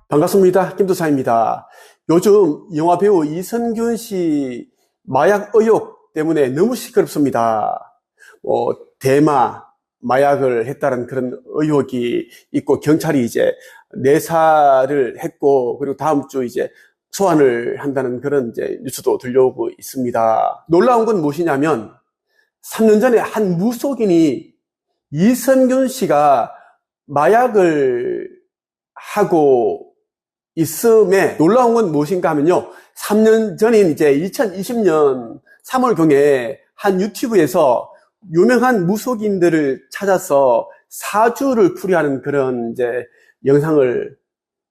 반갑습니다. 김도사입니다. 요즘 영화배우 이선균 씨 마약 의혹 때문에 너무 시끄럽습니다. 대마 마약을 했다는 그런 의혹이 있고, 경찰이 이제 내사를 했고, 그리고 다음 주 이제 소환을 한다는 그런 이제 뉴스도 들려오고 있습니다. 놀라운 건 무엇이냐면 3년 전에 한 무속인이 이선균 씨가 마약을 하고 있음에, 놀라운 건 무엇인가 하면요, 3년 전인 이제 2020년 3월경에 한 유튜브에서 유명한 무속인들을 찾아서 사주를 풀이하는 그런 이제 영상을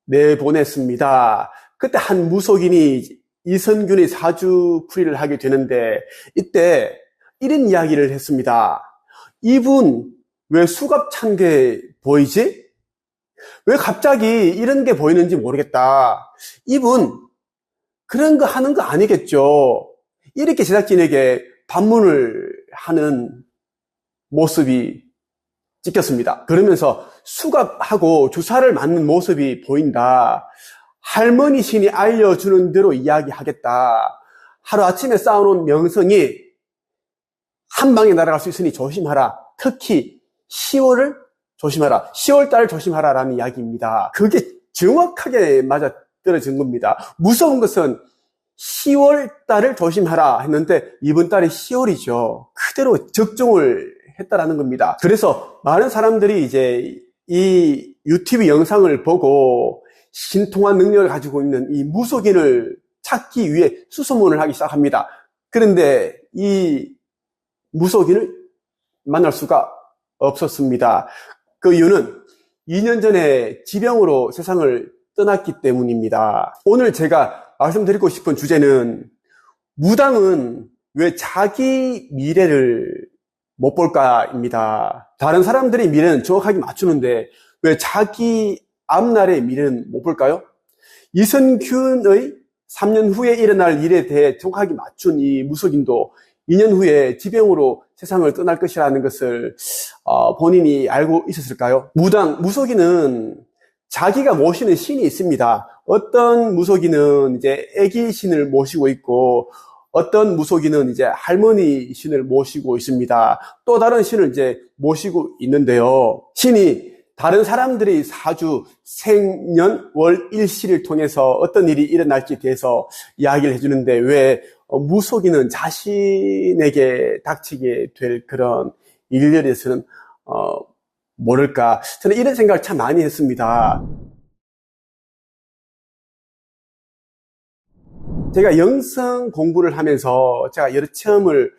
내보냈습니다. 그때 한 무속인이 이선균의 사주 풀이를 하게 되는데, 이때 이런 이야기를 했습니다. 이분 왜 수갑 찬 게 보이지? 왜 갑자기 이런 게 보이는지 모르겠다. 이분 그런 거 하는 거 아니겠죠. 이렇게 제작진에게 반문을 하는 모습이 찍혔습니다. 그러면서 수갑하고 주사를 맞는 모습이 보인다. 할머니 신이 알려주는 대로 이야기하겠다. 하루아침에 쌓아놓은 명성이 한 방에 날아갈 수 있으니 조심하라. 특히 10월을 조심하라. 10월달을 조심하라 라는 이야기입니다. 그게 정확하게 맞아떨어진 겁니다. 무서운 것은 10월달을 조심하라 했는데 이번 달이 10월이죠. 그대로 적중을 했다라는 겁니다. 그래서 많은 사람들이 이제 이 유튜브 영상을 보고 신통한 능력을 가지고 있는 이 무속인을 찾기 위해 수소문을 하기 시작합니다. 그런데 이 무속인을 만날 수가 없었습니다. 그 이유는 2년 전에 지병으로 세상을 떠났기 때문입니다. 오늘 제가 말씀드리고 싶은 주제는, 무당은 왜 자기 미래를 못 볼까입니다. 다른 사람들의 미래는 정확하게 맞추는데 왜 자기 앞날의 미래는 못 볼까요? 이선균의 3년 후에 일어날 일에 대해 정확하게 맞춘 이 무속인도 2년 후에 지병으로 세상을 떠날 것이라는 것을 본인이 알고 있었을까요? 무속인은 자기가 모시는 신이 있습니다. 어떤 무속인은 이제 애기 신을 모시고 있고, 어떤 무속인은 이제 할머니 신을 모시고 있습니다. 또 다른 신을 이제 모시고 있는데요. 신이 다른 사람들의 사주, 생년, 월, 일시를 통해서 어떤 일이 일어날지에 대해서 이야기를 해주는데 왜 무속인은 자신에게 닥치게 될 그런 일들에 대해서는 모를까? 저는 이런 생각을 참 많이 했습니다. 제가 영성 공부를 하면서 제가 여러 체험을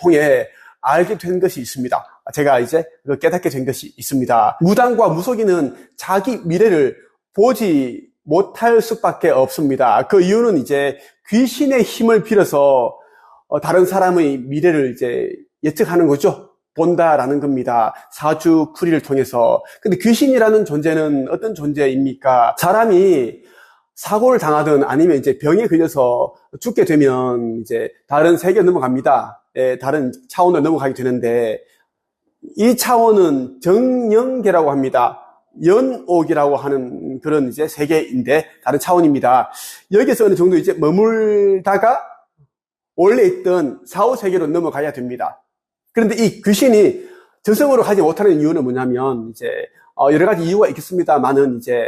통해 알게 된 것이 있습니다. 제가 이제 깨닫게 된 것이 있습니다. 무당과 무속인은 자기 미래를 보지 못할 수밖에 없습니다. 그 이유는 이제 귀신의 힘을 빌어서 다른 사람의 미래를 이제 예측하는 거죠. 본다라는 겁니다. 사주 풀이를 통해서. 근데 귀신이라는 존재는 어떤 존재입니까? 사람이 사고를 당하든 아니면 이제 병에 걸려서 죽게 되면 이제 다른 세계로 넘어갑니다. 다른 차원으로 넘어가게 되는데, 이 차원은 정영계라고 합니다. 연옥이라고 하는 그런 이제 세계인데, 다른 차원입니다. 여기서 어느 정도 이제 머물다가 원래 있던 사후세계로 넘어가야 됩니다. 그런데 이 귀신이 저승으로 가지 못하는 이유는 뭐냐면, 이제 여러 가지 이유가 있겠습니다만은 이제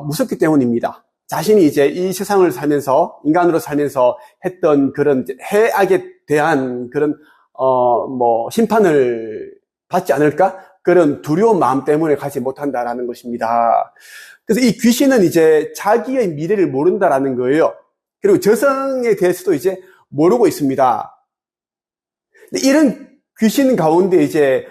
무섭기 때문입니다. 자신이 이제 이 세상을 살면서, 인간으로 살면서 했던 그런 해악에 대한 그런 심판을 받지 않을까? 그런 두려운 마음 때문에 가지 못한다라는 것입니다. 그래서 이 귀신은 이제 자기의 미래를 모른다라는 거예요. 그리고 저승에 대해서도 이제 모르고 있습니다. 이런 귀신 가운데 이제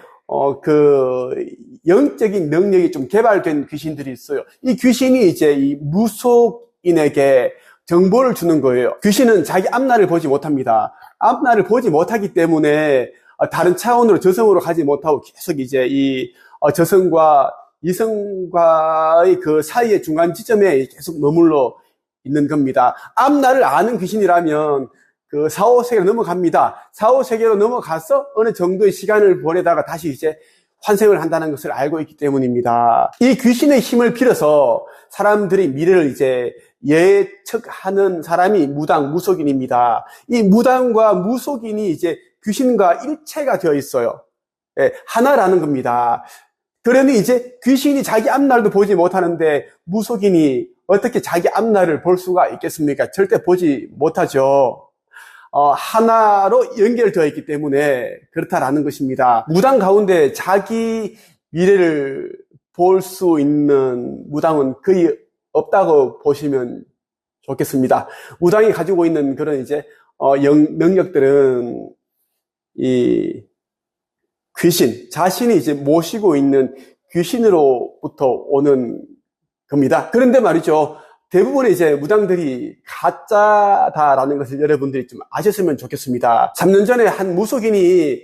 영적인 능력이 좀 개발된 귀신들이 있어요. 이 귀신이 이제 이 무속인에게 정보를 주는 거예요. 귀신은 자기 앞날을 보지 못합니다. 앞날을 보지 못하기 때문에 다른 차원으로 저승으로 가지 못하고 계속 이제 이 저승과 이성과의 그 사이의 중간 지점에 계속 머물러 있는 겁니다. 앞날을 아는 귀신이라면 그 4, 5세계로 넘어갑니다. 4, 5세계로 넘어가서 어느 정도의 시간을 보내다가 다시 이제 환생을 한다는 것을 알고 있기 때문입니다. 이 귀신의 힘을 빌어서 사람들이 미래를 이제 예측하는 사람이 무당, 무속인입니다. 이 무당과 무속인이 이제 귀신과 일체가 되어 있어요. 예, 하나라는 겁니다. 그러니 이제 귀신이 자기 앞날도 보지 못하는데 무속인이 어떻게 자기 앞날을 볼 수가 있겠습니까? 절대 보지 못하죠. 하나로 연결되어 있기 때문에 그렇다라는 것입니다. 무당 가운데 자기 미래를 볼 수 있는 무당은 거의 없다고 보시면 좋겠습니다. 무당이 가지고 있는 그런 이제 능력들은 이 귀신, 자신이 이제 모시고 있는 귀신으로부터 오는 겁니다. 그런데 말이죠. 대부분의 이제 무당들이 가짜다라는 것을 여러분들이 좀 아셨으면 좋겠습니다. 3년 전에 한 무속인이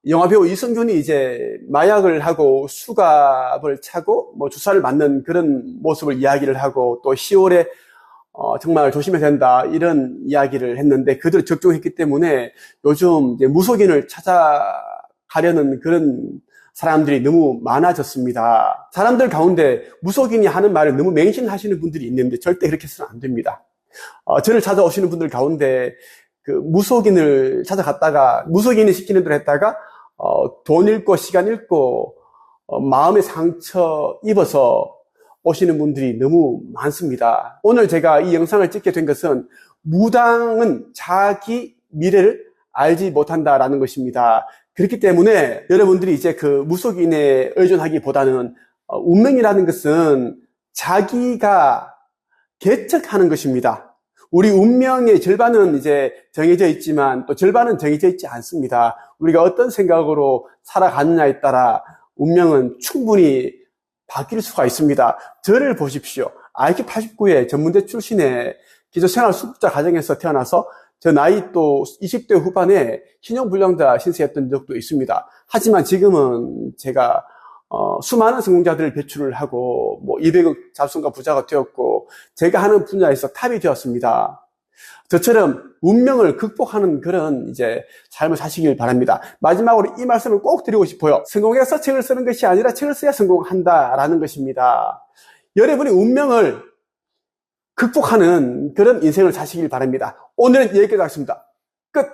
영화배우 이성균이 이제 마약을 하고 수갑을 차고 뭐 주사를 맞는 그런 모습을 이야기를 하고 또 10월에 정말 조심해야 된다 이런 이야기를 했는데 그대로 적중했기 때문에 요즘 이제 무속인을 찾아가려는 그런 사람들이 너무 많아졌습니다. 사람들 가운데 무속인이 하는 말을 너무 맹신하시는 분들이 있는데 절대 그렇게 해서는 안 됩니다. 저를 찾아오시는 분들 가운데 그 무속인을 찾아갔다가 무속인이 시키는 대로 했다가 돈 잃고 시간 잃고 마음의 상처 입어서 오시는 분들이 너무 많습니다. 오늘 제가 이 영상을 찍게 된 것은 무당은 자기 미래를 알지 못한다라는 것입니다. 그렇기 때문에 여러분들이 이제 그 무속인에 의존하기보다는 운명이라는 것은 자기가 개척하는 것입니다. 우리 운명의 절반은 이제 정해져 있지만 또 절반은 정해져 있지 않습니다. 우리가 어떤 생각으로 살아가느냐에 따라 운명은 충분히 바뀔 수가 있습니다. 저를 보십시오. IQ 89의 전문대 출신의 기초생활수급자 가정에서 태어나서 저 나이 또 20대 후반에 신용불량자 신세였던 적도 있습니다. 하지만 지금은 제가 수많은 성공자들을 배출을 하고 뭐 200억 자손과 부자가 되었고 제가 하는 분야에서 탑이 되었습니다. 저처럼 운명을 극복하는 그런 이제 삶을 사시길 바랍니다. 마지막으로 이 말씀을 꼭 드리고 싶어요. 성공해서 책을 쓰는 것이 아니라 책을 써야 성공한다라는 것입니다. 여러분의 운명을 극복하는 그런 인생을 사시길 바랍니다. 오늘은 여기까지 하겠습니다. 끝!